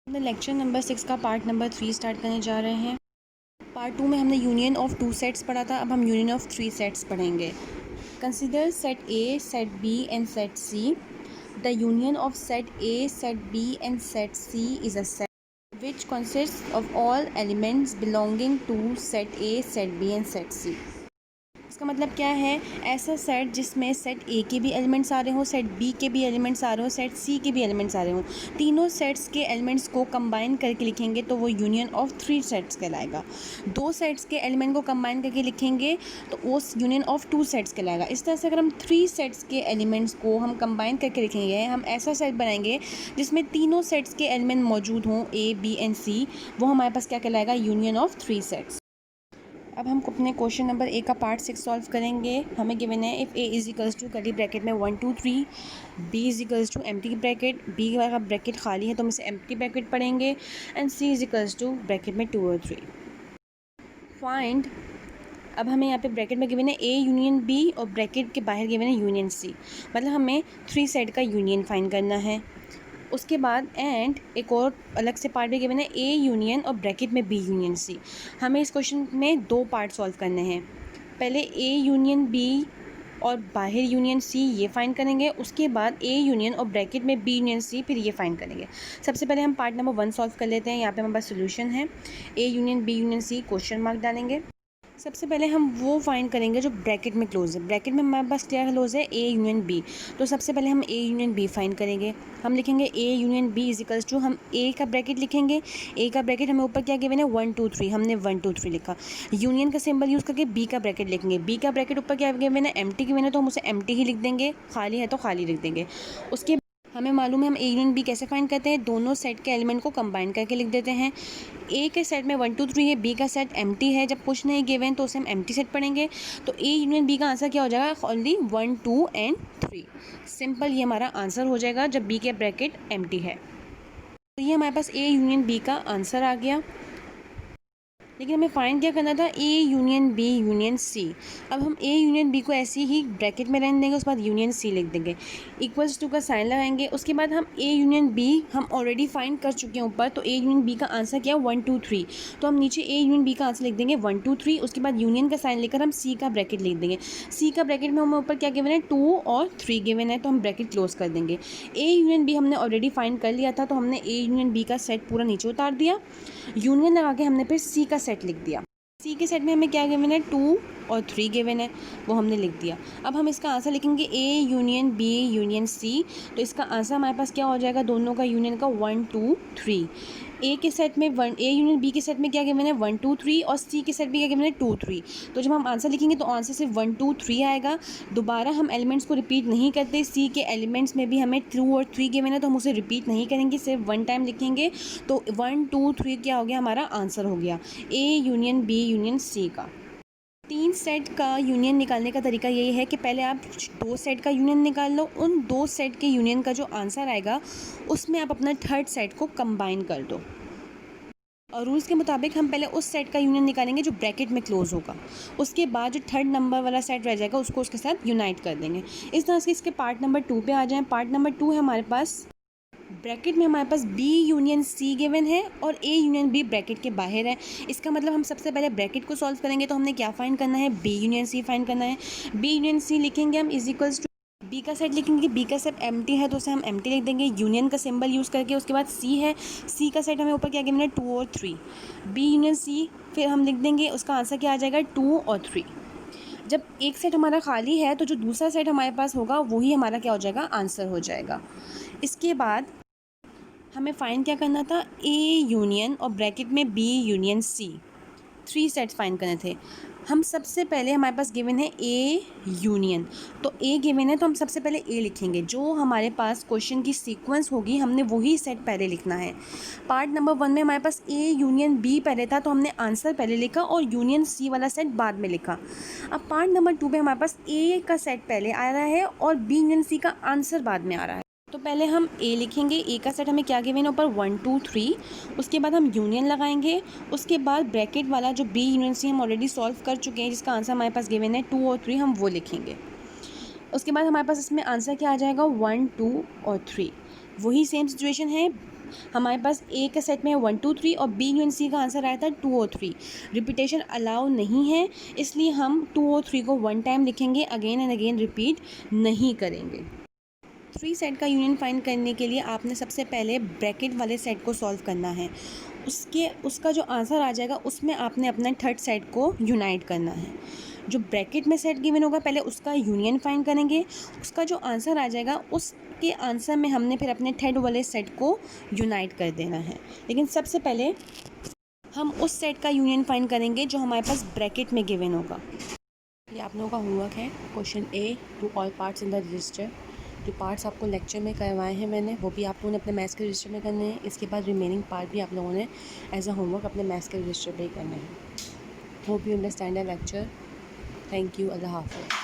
हमने lecture number 6 का part number 3 start करने जा रहे हैं। पार्ट 2 में हमने यूनियन ऑफ 2 सेट्स पढ़ा था। अब हम यूनियन ऑफ 3 सेट्स पढ़ेंगे। Consider set A, set B and set C. The union of set A, set B and set C is a set which consists of all elements belonging to set A, set B and set C। इसका मतलब क्या है? ऐसा set जिसमें set ए के भी elements आ रहे हों, सेट बी के भी एलिमेंट्स आ रहे हों, सेट सी के भी एलिमेंट्स आ रहे हों, तीनों सेट्स के एलिमेंट्स को कंबाइन करके लिखेंगे तो वो यूनियन ऑफ 3 सेट्स कहलाएगा। 2 सेट्स के एलिमेंट को कंबाइन करके लिखेंगे तो वो यूनियन ऑफ 2 सेट्स कहलाएगा। इस तरह से अगर हम 3 सेट्स के एलिमेंट्स को हम कंबाइन करके लिखेंगे, हम ऐसा सेट बनाएंगे जिसमें तीनों सेट्स के एलिमेंट मौजूद हों, ए बी एंड सी, वो हमारे पास क्या कहलाएगा? Union of 3 sets. अब हम अपने क्वेश्चन नंबर ए का पार्ट 6 सॉल्व करेंगे। हमें गिवन है if A is equals to curly bracket में 1 2 3, B is equals to empty bracket, B का ब्रैकेट खाली है तो हम इसे एम्प्टी ब्रैकेट पढ़ेंगे, and C is equals to bracket में 2 और 3 फाइंड। अब हमें यहाँ पे ब्रैकेट में गिवन है ए यूनियन बी और ब्रैकेट के बाहर गिवन है यूनियन सी, मतलब हमें 3 सेट का यूनियन फाइंड करना है। उसके बाद एंड एक और अलग से पार्ट भी गिवन है ए यूनियन और ब्रैकेट में बी यूनियन सी। हमें इस क्वेश्चन में 2 पार्ट सॉल्व करने हैं। पहले ए यूनियन बी और बाहर यूनियन सी ये फाइंड करेंगे, उसके बाद ए यूनियन और ब्रैकेट में बी यूनियन सी फिर ये फाइंड करेंगे। सबसे पहले हम पार्ट नंबर 1 सॉल्व कर लेते हैं। यहाँ पे हमारे पास सोल्यूशन है A union B union C, question mark डालेंगे। सबसे पहले हम वो फाइंड करेंगे जो ब्रैकेट में क्लोज है। ब्रैकेट में हमारे पास क्या क्लोज है? A union B. तो सबसे पहले हम ए यूनियन बी फाइंड करेंगे। हम लिखेंगे A union B is equals to, हम ए का ब्रैकेट लिखेंगे। ए का ब्रैकेट हमें ऊपर क्या गिवन है? 1 2 3, हमने 1 2 3 लिखा। यूनियन का सिंबल यूज़ करके बी का ब्रैकेट लिखेंगे। बी का ब्रैकेट ऊपर क्या गिवन है? एम्प्टी गिवन है तो हम उसे एम्प्टी ही लिख देंगे, खाली है तो खाली लिख देंगे। उसके हमें मालूम है हम ए यूनियन बी कैसे फाइंड करते हैं, दोनों सेट के एलिमेंट को कंबाइन करके लिख देते हैं। ए के सेट में 1 2 3 है, बी का सेट एम्प्टी है, जब कुछ नहीं गिवन तो उसे हम एम्प्टी सेट पढ़ेंगे। तो ए यूनियन बी का आंसर क्या हो जाएगा? Only 1 2 and 3। सिंपल, ये हमारा आंसर हो जाएगा जब बी के ब्रैकेट एम्प्टी है। तो ये हमारे पास ए यूनियन बी का आंसर आ गया। लेकिन हमें फाइंड क्या करना था? A union B union C. अब हम ए यूनियन बी को ऐसे ही ब्रैकेट में रहने देंगे, उसके बाद यूनियन सी लिख देंगे, इक्वल्स टू का साइन लगाएंगे। उसके बाद हम ए यूनियन बी हम ऑलरेडी फाइंड कर चुके हैं ऊपर, तो ए यूनियन बी का आंसर क्या है? 1 2 3। तो हम नीचे ए यूनियन बी का आंसर लिख देंगे 1 2 3। उसके बाद यूनियन का साइन लेकर हम सी का ब्रैकेट लिख देंगे। सी का ब्रैकेट में हमें ऊपर क्या गिवन है? 2 और 3 गिवन है, तो हम ब्रैकेट क्लोज कर देंगे। ए यूनियन बी हमने ऑलरेडी फाइंड कर लिया था, तो हमने ए यूनियन बी का सेट पूरा नीचे उतार दिया। यूनियन लगा के हमने फिर सी का सेट लिख दिया। सी के सेट में हमें क्या गिवन है? 2 और 3 गिवन है, वो हमने लिख दिया। अब हम इसका आंसर लिखेंगे A union B union C. तो इसका आंसर हमारे पास क्या हो जाएगा? दोनों का यूनियन का 1 2 3। ए के सेट में ए यूनियन बी के सेट में क्या गिवन है? 1 2 3, और सी के सेट में क्या गिवन है? 2 3। तो जब हम आंसर लिखेंगे तो आंसर सिर्फ 1 2 3 आएगा। दोबारा हम एलिमेंट्स को रिपीट नहीं करते। सी के एलिमेंट्स में भी हमें 2 और 3 गिवन है, तो हम उसे रिपीट नहीं करेंगे, सिर्फ 1 टाइम लिखेंगे। तो 1 2 3 क्या हो गया? हमारा आंसर हो गया A union B union C का। 3 सेट का यूनियन निकालने का तरीका यही है कि पहले आप 2 सेट का यूनियन निकाल लो। उन 2 सेट के यूनियन का जो आंसर आएगा उसमें आप अपना थर्ड सेट को कंबाइन कर दो। और रूल्स के मुताबिक हम पहले उस सेट का यूनियन निकालेंगे जो ब्रैकेट में क्लोज होगा। उसके बाद जो थर्ड नंबर वाला सेट रह जाएगा उसको उसके साथ यूनाइट कर देंगे। इस तरह से इसके पार्ट नंबर 2 पे आ जाएं। पार्ट नंबर 2 है हमारे पास ब्रैकेट में हमारे पास बी यूनियन सी गिवन है और ए यूनियन बी ब्रैकेट के बाहर है। इसका मतलब हम सबसे पहले ब्रैकेट को सॉल्व करेंगे, तो हमने क्या फाइंड करना है? बी यूनियन सी फाइंड करना है। बी यूनियन सी लिखेंगे हम इज इक्वल्स टू, बी का सेट लिखेंगे, बी का सेट एम्प्टी है तो उसे हम एम्प्टी लिख देंगे यूनियन का सिंबल यूज़ करके। उसके बाद सी है, सी का सेट हमें ऊपर क्या गिवन है? 2 और 3। बी यूनियन सी फिर हम लिख देंगे, उसका आंसर क्या आ जाएगा? 2 और 3। जब एक सेट हमारा खाली है तो जो दूसरा सेट हमारे पास होगा वही हमारा क्या हो जाएगा? आंसर हो जाएगा। इसके बाद हमें फाइंड क्या करना था? ए यूनियन और ब्रैकेट में B union C, 3 sets find करने थे। हम सबसे पहले हमारे पास गिवन है ए यूनियन, तो ए गिवन है तो हम सबसे पहले ए लिखेंगे। जो हमारे पास क्वेश्चन की सीक्वेंस होगी हमने वही सेट पहले लिखना है। पार्ट नंबर 1 में हमारे पास ए यूनियन बी पहले था, तो हमने आंसर पहले लिखा और यूनियन सी वाला सेट बाद में लिखा। अब पार्ट नंबर 2 में हमारे पास ए का सेट पहले आ रहा है और बी यूनियन सी का आंसर बाद में आ रहा है। तो पहले हम ए लिखेंगे। ए का सेट हमें क्या गिवन है? ऊपर 1 2 3। उसके बाद हम यूनियन लगाएंगे। उसके बाद ब्रैकेट वाला जो बी यूनियन सी हम ऑलरेडी सॉल्व कर चुके हैं, जिसका आंसर हमारे पास गिवन है 2 और 3, हम वो लिखेंगे। उसके बाद हमारे पास इसमें आंसर क्या आ जाएगा? 1 2 और 3। वही सेम सिचुएशन है, हमारे पास ए के सेट में 1 2 3 और बी यूनियन सी का आंसर आया था 2 और 3। रिपीटेशन अलाउ नहीं है, इसलिए हम 2 और 3 को 1 टाइम लिखेंगे, अगेन एंड अगेन रिपीट नहीं करेंगे। 3 सेट का यूनियन फाइंड करने के लिए आपने सबसे पहले ब्रैकेट वाले सेट को सॉल्व करना है। उसका जो आंसर आ जाएगा उसमें आपने अपना थर्ड सेट को यूनाइट करना है। जो ब्रैकेट में सेट गिवन होगा पहले उसका यूनियन फाइंड करेंगे, उसका जो आंसर आ जाएगा उसके आंसर में हमने फिर अपने थर्ड वाले सेट को यूनाइट कर देना है। लेकिन सबसे पहले हम उस सेट का यूनियन फाइंड करेंगे जो हमारे पास ब्रैकेट में गिवन होगा। ये आप लोगों का होमवर्क है, question A two all parts in the register. जो पार्ट्स आपको लेक्चर में करवाए हैं मैंने, वो भी आप लोगों ने अपने मैथ्स के रजिस्टर में करने हैं। इसके बाद रिमेनिंग पार्ट भी आप लोगों ने एज अ होमवर्क अपने मैथ्स के रजिस्टर पे ही करना है। Hope you understand the lecture. Thank you. अल्लाह हाफ़िज़।